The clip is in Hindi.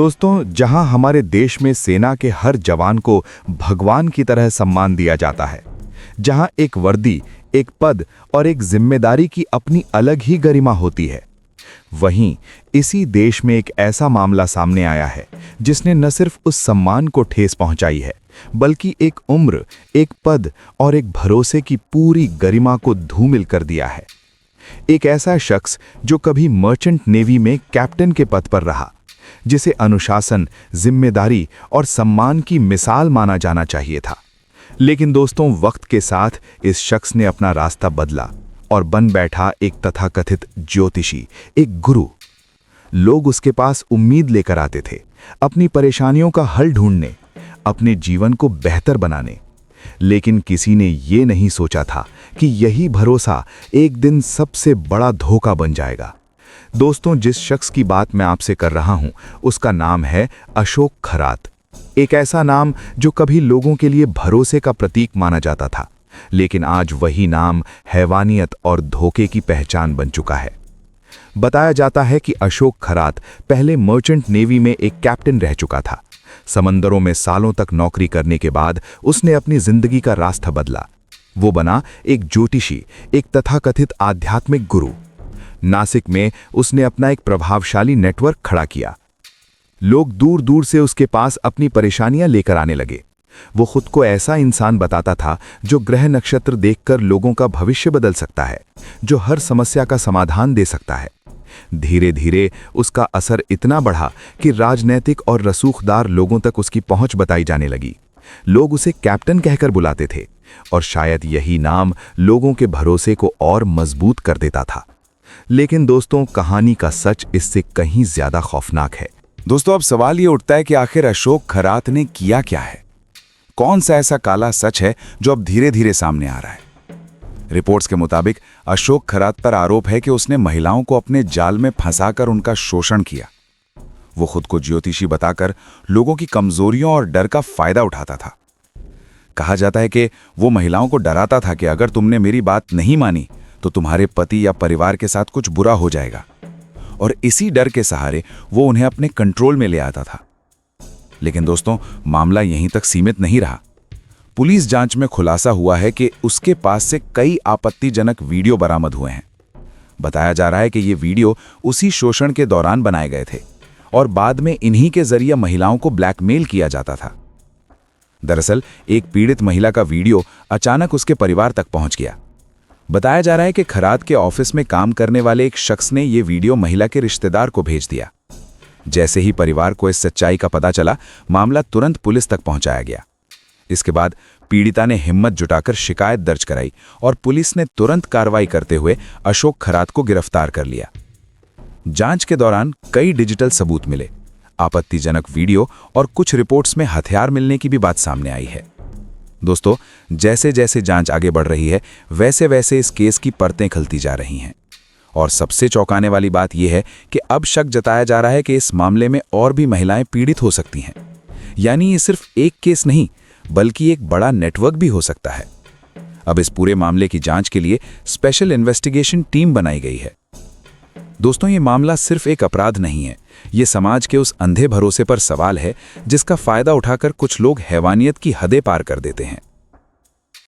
दोस्तों, जहां हमारे देश में सेना के हर जवान को भगवान की तरह सम्मान दिया जाता है, जहां एक वर्दी, एक पद और एक जिम्मेदारी की अपनी अलग ही गरिमा होती है, वहीं इसी देश में एक ऐसा मामला सामने आया है जिसने न सिर्फ उस सम्मान को ठेस पहुंचाई है, बल्कि एक उम्र, एक पद और एक भरोसे की पूरी गरिमा को धूमिल कर दिया है। एक ऐसा शख्स जो कभी मर्चेंट नेवी में कैप्टन के पद पर रहा, जिसे अनुशासन, जिम्मेदारी और सम्मान की मिसाल माना जाना चाहिए था। लेकिन दोस्तों, वक्त के साथ इस शख्स ने अपना रास्ता बदला और बन बैठा एक तथाकथित ज्योतिषी, एक गुरु। लोग उसके पास उम्मीद लेकर आते थे, अपनी परेशानियों का हल ढूंढने, अपने जीवन को बेहतर बनाने। लेकिन किसी ने ये नहीं सोचा था कि यही भरोसा एक दिन सबसे बड़ा धोखा बन जाएगा। दोस्तों, जिस शख्स की बात मैं आपसे कर रहा हूं, उसका नाम है अशोक खरात। एक ऐसा नाम जो कभी लोगों के लिए भरोसे का प्रतीक माना जाता था, लेकिन आज वही नाम हैवानियत और धोखे की पहचान बन चुका है। बताया जाता है कि अशोक खरात पहले मर्चेंट नेवी में एक कैप्टन रह चुका था। समंदरों में सालों तक नौकरी करने के बाद उसने अपनी जिंदगी का रास्ता बदला। वो बना एक ज्योतिषी, एक तथाकथित आध्यात्मिक गुरु। नासिक में उसने अपना एक प्रभावशाली नेटवर्क खड़ा किया। लोग दूर दूर से उसके पास अपनी परेशानियां लेकर आने लगे। वो खुद को ऐसा इंसान बताता था जो ग्रह नक्षत्र देखकर लोगों का भविष्य बदल सकता है, जो हर समस्या का समाधान दे सकता है। धीरे धीरे उसका असर इतना बढ़ा कि राजनैतिक और रसूखदार लोगों तक उसकी पहुंच बताई जाने लगी। लोग उसे कैप्टन कहकर बुलाते थे और शायद यही नाम लोगों के भरोसे को और मजबूत कर देता था। लेकिन दोस्तों, कहानी का सच इससे कहीं ज्यादा खौफनाक है। दोस्तों, अब सवाल ये उठता है कि आखिर अशोक खरात ने किया क्या है? कौन सा ऐसा काला सच है जो अब धीरे धीरे सामने आ रहा है? रिपोर्ट्स के मुताबिक अशोक खरात पर आरोप है कि उसने महिलाओं को अपने जाल में फंसाकर उनका शोषण किया। वो खुद को ज्योतिषी बताकर लोगों की कमजोरियों और डर का फायदा उठाता था। कहा जाता है कि वो महिलाओं को डराता था कि अगर तुमने मेरी बात नहीं मानी तो तुम्हारे पति या परिवार के साथ कुछ बुरा हो जाएगा, और इसी डर के सहारे वो उन्हें अपने कंट्रोल में ले आता था। लेकिन दोस्तों, मामला यहीं तक सीमित नहीं रहा। पुलिस जांच में खुलासा हुआ है कि उसके पास से कई आपत्तिजनक वीडियो बरामद हुए हैं। बताया जा रहा है कि ये वीडियो उसी शोषण के दौरान बनाए गए थे और बाद में इन्हीं के जरिए महिलाओं को ब्लैकमेल किया जाता था। दरअसल एक पीड़ित महिला का वीडियो अचानक उसके परिवार तक पहुंच गया। बताया जा रहा है कि खरात के ऑफिस में काम करने वाले एक शख्स ने यह वीडियो महिला के रिश्तेदार को भेज दिया। जैसे ही परिवार को इस सच्चाई का पता चला, मामला तुरंत पुलिस तक पहुंचाया गया। इसके बाद पीड़िता ने हिम्मत जुटाकर शिकायत दर्ज कराई और पुलिस ने तुरंत कार्रवाई करते हुए अशोक खरात को गिरफ्तार कर लिया। जांच के दौरान कई डिजिटल सबूत मिले, आपत्तिजनक वीडियो और कुछ रिपोर्ट्स में हथियार मिलने की भी बात सामने आई है। दोस्तों, जैसे जैसे जांच आगे बढ़ रही है, वैसे वैसे इस केस की परतें खुलती जा रही हैं। और सबसे चौंकाने वाली बात यह है कि अब शक जताया जा रहा है कि इस मामले में और भी महिलाएं पीड़ित हो सकती हैं। यानी ये सिर्फ एक केस नहीं, बल्कि एक बड़ा नेटवर्क भी हो सकता है। अब इस पूरे मामले की जांच के लिए स्पेशल इन्वेस्टिगेशन टीम बनाई गई है। दोस्तों, ये मामला सिर्फ एक अपराध नहीं है, ये समाज के उस अंधे भरोसे पर सवाल है जिसका फायदा उठाकर कुछ लोग हैवानियत की हदें पार कर देते हैं।